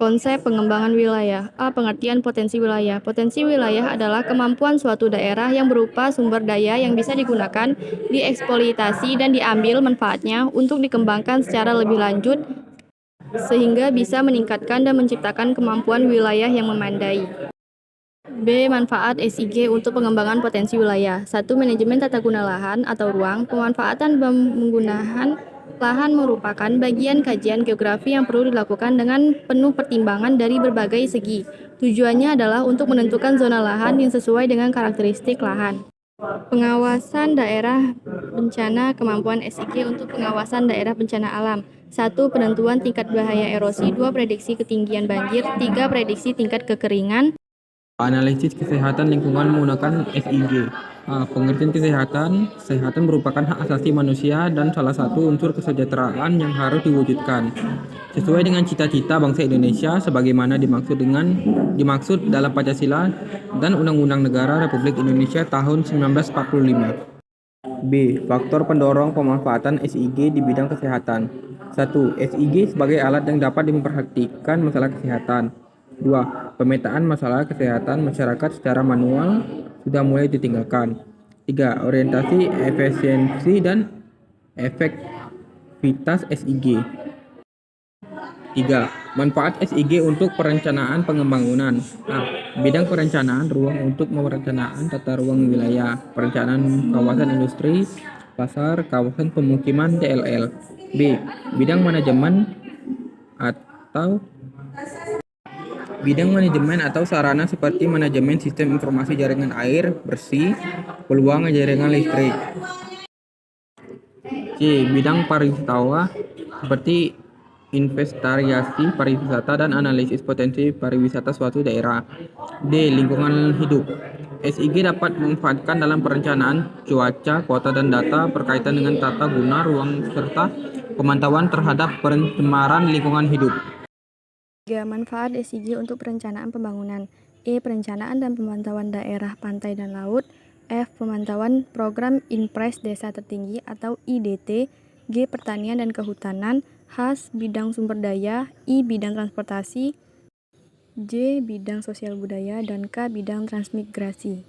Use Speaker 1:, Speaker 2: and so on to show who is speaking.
Speaker 1: Konsep pengembangan wilayah. A. Pengertian potensi wilayah. Potensi wilayah adalah kemampuan suatu daerah yang berupa sumber daya yang bisa digunakan, dieksploitasi, dan diambil manfaatnya untuk dikembangkan secara lebih lanjut sehingga bisa meningkatkan dan menciptakan kemampuan wilayah yang memadai. B. Manfaat SIG untuk pengembangan potensi wilayah. 1. Manajemen tata guna lahan atau ruang. Pemanfaatan penggunaan lahan merupakan bagian kajian geografi yang perlu dilakukan dengan penuh pertimbangan dari berbagai segi. Tujuannya adalah untuk menentukan zona lahan yang sesuai dengan karakteristik lahan. Pengawasan daerah bencana. Kemampuan SIG untuk pengawasan daerah bencana alam. 1. Penentuan tingkat bahaya erosi. 2. Prediksi ketinggian banjir. 3. Prediksi tingkat kekeringan.
Speaker 2: Analisis kesehatan lingkungan menggunakan SIG. Pengertian kesehatan. Kesehatan merupakan hak asasi manusia dan salah satu unsur kesejahteraan yang harus diwujudkan sesuai dengan cita-cita bangsa Indonesia sebagaimana dimaksud dalam Pancasila dan Undang-Undang Negara Republik Indonesia tahun 1945. B. Faktor pendorong pemanfaatan SIG di bidang kesehatan. 1. SIG sebagai alat yang dapat memperhatikan masalah kesehatan. 2. Pemetaan masalah kesehatan masyarakat secara manual sudah mulai ditinggalkan. 3. Orientasi efisiensi dan efektivitas SIG. 3. Manfaat SIG untuk perencanaan pembangunan. Bidang perencanaan ruang untuk merencanakan tata ruang wilayah, perencanaan kawasan industri, pasar, kawasan pemukiman DLL. B. Bidang manajemen atau sarana seperti manajemen sistem informasi jaringan air bersih, peluang jaringan listrik. C. Bidang pariwisata seperti investasi pariwisata dan analisis potensi pariwisata suatu daerah. D. Lingkungan hidup. SIG dapat dimanfaatkan dalam perencanaan cuaca, kota, dan data berkaitan dengan tata guna ruang serta pemantauan terhadap pencemaran lingkungan hidup.
Speaker 1: 3. Manfaat SIG untuk perencanaan pembangunan. E. Perencanaan dan pemantauan daerah pantai dan laut. F. Pemantauan program Inpres Desa Tertinggi atau IDT. G. Pertanian dan kehutanan. H. Bidang sumber daya. I. Bidang transportasi. J. Bidang sosial budaya. Dan K. Bidang transmigrasi.